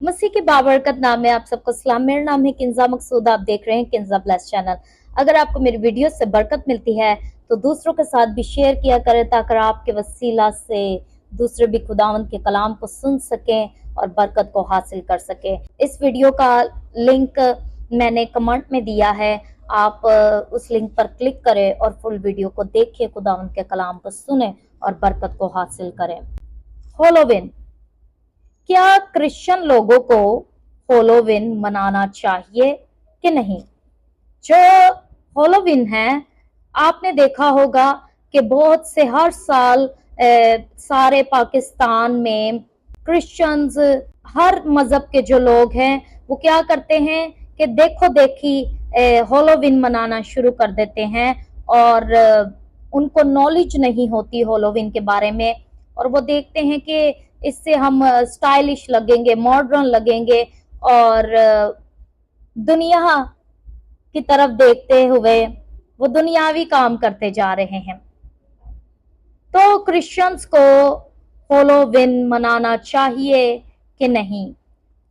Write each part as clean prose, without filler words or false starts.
मसीह के बाबरकत नाम में आप सबको सलाम। मेरा नाम है किंजा मकसूद। आप देख रहे हैं किंजा प्लस चैनल। अगर आपको मेरी वीडियो से बरकत मिलती है तो दूसरों के साथ भी शेयर किया करें ताकि आपके वसीला से दूसरे भी खुदावंद के कलाम को सुन सकें और बरकत को हासिल कर सकें। इस वीडियो का लिंक मैंने कमेंट में दिया है, आप उस लिंक पर क्लिक करें और फुल वीडियो को देखें, खुदावंद के कलाम को सुने और बरकत को हासिल करें। होलोविन, क्या क्रिश्चियन लोगों को होलोविन मनाना चाहिए कि नहीं? जो होलोविन है, आपने देखा होगा कि बहुत से हर साल सारे पाकिस्तान में क्रिश्चियंस, हर मजहब के जो लोग हैं वो क्या करते हैं कि देखो देखी होलोविन मनाना शुरू कर देते हैं और उनको नॉलेज नहीं होती होलोविन के बारे में, और वो देखते हैं कि इससे हम स्टाइलिश लगेंगे, मॉडर्न लगेंगे और दुनिया की तरफ देखते हुए वो दुनियावी काम करते जा रहे हैं। तो क्रिश्चियंस को होलोविन मनाना चाहिए कि नहीं?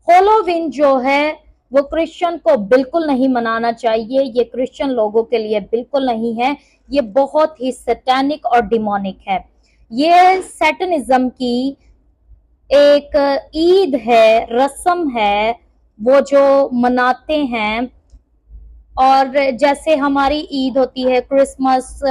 होलोविन जो है वो क्रिश्चियन को बिल्कुल नहीं मनाना चाहिए। ये क्रिश्चियन लोगों के लिए बिल्कुल नहीं है। ये बहुत ही सैटानिक और डिमोनिक है। ये सैटनिज्म की एक ईद है, रस्म है, वो जो मनाते हैं। और जैसे हमारी ईद होती है, क्रिसमस,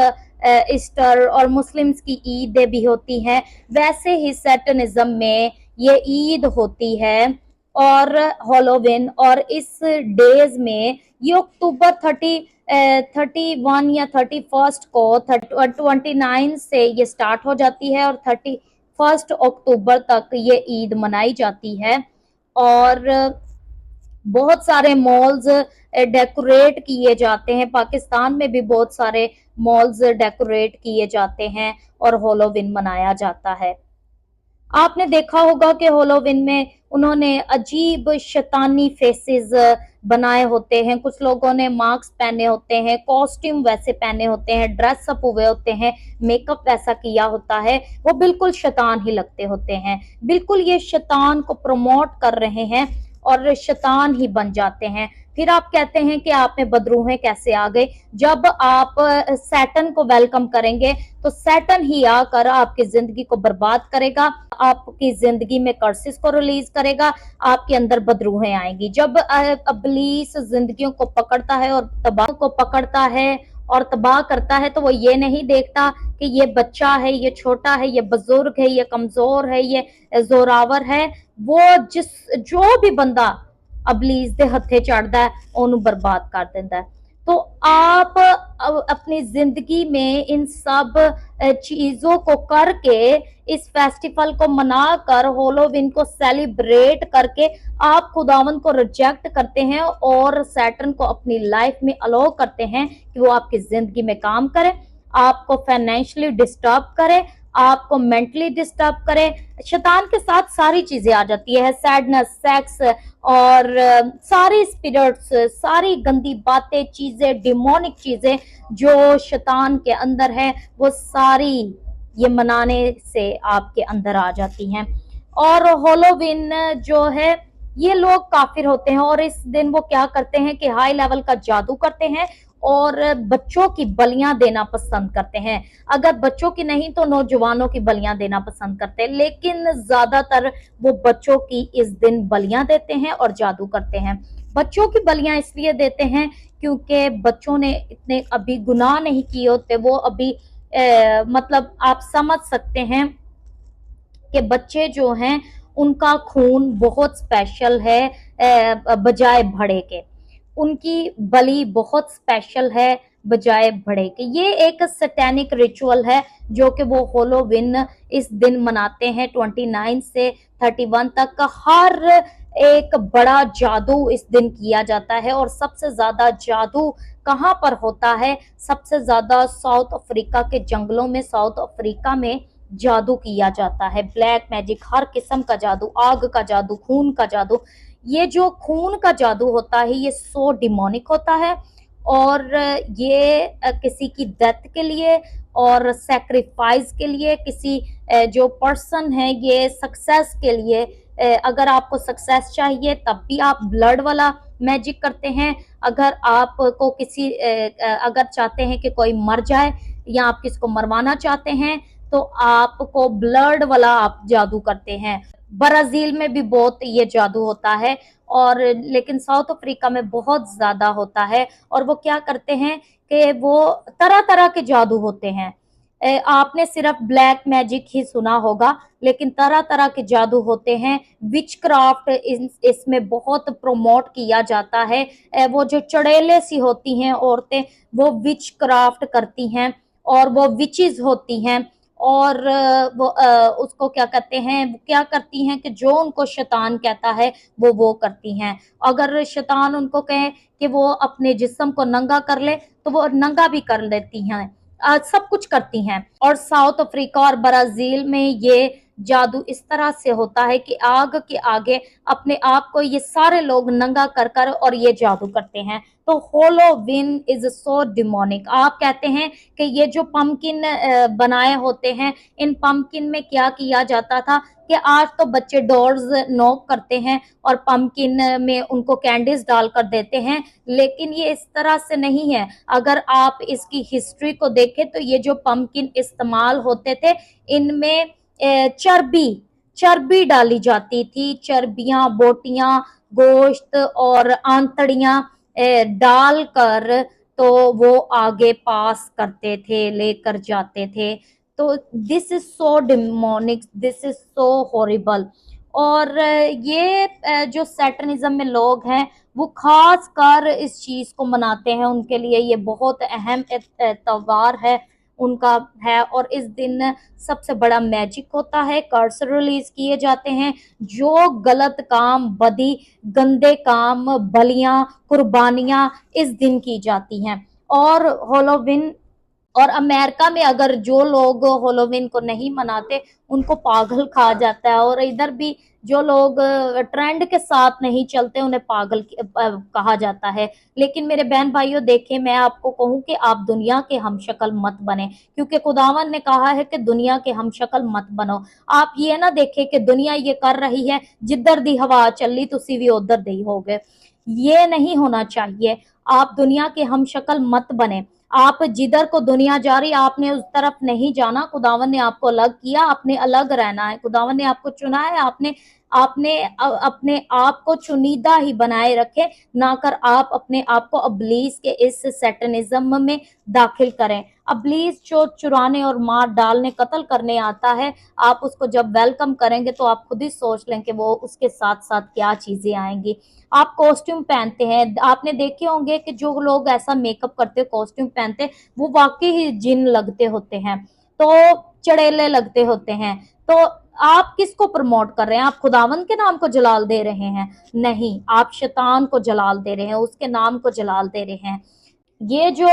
ईस्टर और मुस्लिम्स की ईदें भी होती हैं, वैसे ही सैटनिज्म में ये ईद होती है और होलोविन। और इस डेज में ये अक्टूबर 31 या 31 को 29 से ये स्टार्ट हो जाती है और 31 अक्टूबर तक ये ईद मनाई जाती है। और बहुत सारे मॉल्स डेकोरेट किए जाते हैं। पाकिस्तान में भी बहुत सारे मॉल्स डेकोरेट किए जाते हैं और होलोविन मनाया जाता है। आपने देखा होगा कि होलोविन में उन्होंने अजीब शैतानी फेसेस बनाए होते हैं। कुछ लोगों ने मास्क पहने होते हैं, कॉस्ट्यूम वैसे पहने होते हैं, ड्रेस अप हुए होते हैं, मेकअप वैसा किया होता है। वो बिल्कुल शैतान ही लगते होते हैं। बिल्कुल ये शैतान को प्रमोट कर रहे हैं और शैतान ही बन जाते हैं। फिर आप कहते हैं कि आप में बदरूहें कैसे आ गए। जब आप सैटन को वेलकम करेंगे तो सैटन ही आकर आपकी जिंदगी को बर्बाद करेगा, आपकी जिंदगी में कर्सिस को रिलीज करेगा, आपके अंदर बदरूहें आएंगी। जब इब्लीस जिंदगियों को पकड़ता है और तबाह को पकड़ता है और तबाह करता है तो वो ये नहीं देखता कि ये बच्चा है, ये छोटा है, ये बुजुर्ग है, ये कमजोर है, ये जोरावर है। वो जो भी बंदा अबलीस दे हथे चढ़ता है ओनू बर्बाद कर देता है। तो आप अपनी जिंदगी में इन सब चीजों को करके, इस फेस्टिवल को मनाकर, होलोविन को सेलिब्रेट करके आप खुदावन को रिजेक्ट करते हैं और सैटर्न को अपनी लाइफ में अलाउ करते हैं कि वो आपकी जिंदगी में काम करे, आपको फाइनेंशियली डिस्टर्ब करे, आपको मेंटली डिस्टर्ब करे। शैतान के साथ सारी चीजें आ जाती है, सैडनेस, सेक्स और सारी स्पिरिट्स, सारी गंदी बातें, चीजें, डिमोनिक चीजें जो शैतान के अंदर है, वो सारी ये मनाने से आपके अंदर आ जाती हैं। और होलोविन जो है, ये लोग काफिर होते हैं और इस दिन वो क्या करते हैं कि हाई लेवल का जादू करते हैं और बच्चों की बलियां देना पसंद करते हैं। अगर बच्चों की नहीं तो नौजवानों की बलियां देना पसंद करते हैं, लेकिन ज्यादातर वो बच्चों की इस दिन बलियां देते हैं और जादू करते हैं। बच्चों की बलियां इसलिए देते हैं क्योंकि बच्चों ने इतने अभी गुनाह नहीं किए होते। वो अभी मतलब आप समझ सकते हैं कि बच्चे जो हैं उनका खून बहुत स्पेशल है बजाय भड़े के। उनकी बलि बहुत स्पेशल है बजाय भड़े के। ये एक सैटेनिक रिचुअल है जो कि वो होलोविन इस दिन मनाते हैं। 29 से 31 तक हर एक बड़ा जादू इस दिन किया जाता है। और सबसे ज्यादा जादू कहाँ पर होता है? सबसे ज्यादा साउथ अफ्रीका के जंगलों में, साउथ अफ्रीका में जादू किया जाता है। ब्लैक मैजिक, हर किस्म का जादू, आग का जादू, खून का जादू। ये जो खून का जादू होता है ये सो डिमोनिक होता है और ये किसी की डेथ के लिए और सेक्रीफाइस के लिए, किसी जो पर्सन है ये सक्सेस के लिए अगर आपको सक्सेस चाहिए तब भी आप ब्लड वाला मैजिक करते हैं। अगर आपको किसी अगर चाहते हैं कि कोई मर जाए या आप किसको मरवाना चाहते हैं तो आपको ब्लड वाला आप जादू करते हैं। ब्राजील में भी बहुत ये जादू होता है, और लेकिन साउथ अफ्रीका में बहुत ज्यादा होता है। और वो क्या करते हैं कि वो तरह तरह के जादू होते हैं। आपने सिर्फ ब्लैक मैजिक ही सुना होगा, लेकिन तरह तरह के जादू होते हैं। विच क्राफ्ट इसमें बहुत प्रमोट किया जाता है। वो जो चड़ेले सी होती हैं औरतें, वो विच क्राफ्ट करती हैं और वो विचेस होती हैं। और वो उसको क्या कहते हैं, वो क्या करती हैं कि जो उनको शैतान कहता है वो करती हैं। अगर शैतान उनको कहे कि वो अपने जिस्म को नंगा कर ले तो वो नंगा भी कर लेती हैं। सब कुछ करती हैं। और साउथ अफ्रीका और ब्राजील में ये जादू इस तरह से होता है कि आग के आगे अपने आप को ये सारे लोग नंगा कर कर और ये जादू करते हैं। तो होलोविन इज सो डिमोनिक। आप कहते हैं कि ये जो पंपकिन बनाए होते हैं, इन पंपकिन में क्या किया जाता था कि आज तो बच्चे डोर्स नॉक करते हैं और पंपकिन में उनको कैंडीज डालकर देते हैं, लेकिन ये इस तरह से नहीं है। अगर आप इसकी हिस्ट्री को देखें तो ये जो पंपकिन इस्तेमाल होते थे, इनमें चर्बी चर्बी डाली जाती थी। चर्बियां, बोटियां, गोश्त और आंतड़ियां डालकर तो वो आगे पास करते थे, लेकर जाते थे। तो this is so demonic, this is so horrible. और ये जो सैटनिज्म में लोग हैं वो खास कर इस चीज को मनाते हैं। उनके लिए ये बहुत अहम त्योहार है उनका है। और इस दिन सबसे बड़ा मैजिक होता है, कर्स रिलीज किए जाते हैं। जो गलत काम, बदी, गंदे काम, बलियां, कुर्बानियां इस दिन की जाती हैं। और होलोविन और अमेरिका में अगर जो लोग होलोविन को नहीं मनाते उनको पागल कहा जाता है। और इधर भी जो लोग ट्रेंड के साथ नहीं चलते उन्हें पागल कहा जाता है। लेकिन मेरे बहन भाइयों, देखें, मैं आपको कहूं कि आप दुनिया के हमशक्ल मत बने, क्योंकि खुदावन ने कहा है कि दुनिया के हमशक्ल मत बनो। आप ये ना देखें कि दुनिया ये कर रही है, जिधर दी हवा चली तुसी भी उधर दी हो गए। ये नहीं होना चाहिए। आप दुनिया के हमशक्ल मत बने। आप जिधर को दुनिया जा रही, आपने उस तरफ नहीं जाना। खुदावन ने आपको अलग किया, आपने अलग रहना है। खुदावन ने आपको चुना है, आपने आपने अपने आप को चुनीदा ही बनाए रखे, ना कर आप अपने आप को अबलीस के इस सैटनिज्म में दाखिल करें। अबलीस जो चुराने और मार डालने, कत्ल करने आता है, आप उसको जब वेलकम करेंगे तो आप खुद ही सोच लें कि वो उसके साथ साथ क्या चीजें आएंगी। आप कॉस्ट्यूम पहनते हैं, आपने देखे होंगे कि जो लोग ऐसा मेकअप करते, कॉस्ट्यूम पहनते, वो वाकई ही जिन लगते होते हैं, तो चड़ेले लगते होते हैं। तो आप किसको प्रमोट कर रहे हैं? आप खुदावन के नाम को जलाल दे रहे हैं? नहीं, आप शैतान को जलाल दे रहे हैं, उसके नाम को जलाल दे रहे हैं। ये जो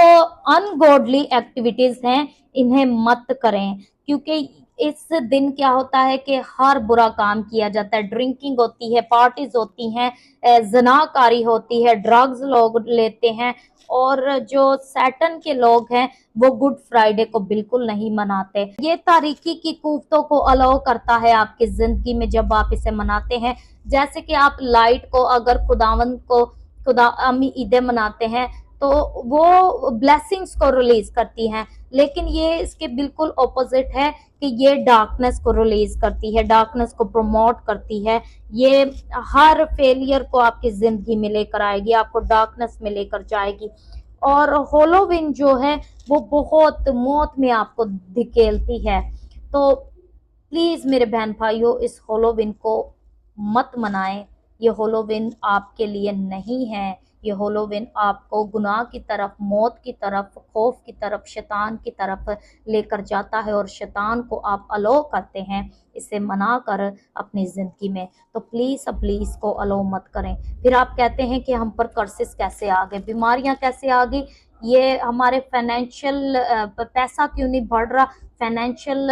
अनगॉडली एक्टिविटीज हैं इन्हें मत करें, क्योंकि इस दिन क्या होता है कि हर बुरा काम किया जाता है। ड्रिंकिंग होती है, पार्टीज होती हैं, जनाकारी होती है, ड्रग्स लोग लेते हैं। और जो सैटन के लोग हैं वो गुड फ्राइडे को बिल्कुल नहीं मनाते। ये तारीकी की कुव्वतों को अलाउ करता है आपकी जिंदगी में जब आप इसे मनाते हैं। जैसे कि आप लाइट को, अगर खुदावंत को खुदा अमी ईदें मनाते हैं तो वो ब्लेसिंग्स को रिलीज करती हैं, लेकिन ये इसके बिल्कुल ऑपोजिट है कि ये डार्कनेस को रिलीज करती है, डार्कनेस को प्रमोट करती है। ये हर फेलियर को आपकी जिंदगी में लेकर आएगी, आपको डार्कनेस में लेकर जाएगी। और होलोविन जो है वो बहुत मौत में आपको धकेलती है। तो प्लीज मेरे बहन भाइयों, इस होलोविन को मत मनाएं। ये होलोविन आपके लिए नहीं है। ये होलोविन आपको गुनाह की तरफ, मौत की तरफ, खौफ की तरफ, शैतान की तरफ लेकर जाता है, और शैतान को आप अलो करते हैं इसे मना कर अपनी जिंदगी में। तो प्लीज प्लीज को अलो मत करें। फिर आप कहते हैं कि हम पर कर्सेस कैसे आ गए, बीमारियां कैसे आ गई, ये हमारे फाइनेंशियल पैसा क्यों नहीं बढ़ रहा, फाइनेंशियल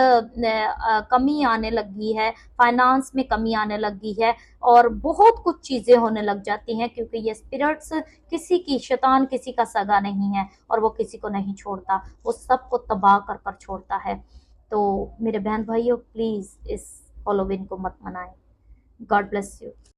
कमी आने लगी है, फाइनेंस में कमी आने लगी है, और बहुत कुछ चीजें होने लग जाती हैं, क्योंकि ये स्पिरिट्स किसी की, शैतान किसी का सगा नहीं है और वो किसी को नहीं छोड़ता, वो सबको तबाह कर कर छोड़ता है। तो मेरे बहन भाइयों, प्लीज इस हॉलोवीन को मत मनाएं। God bless you.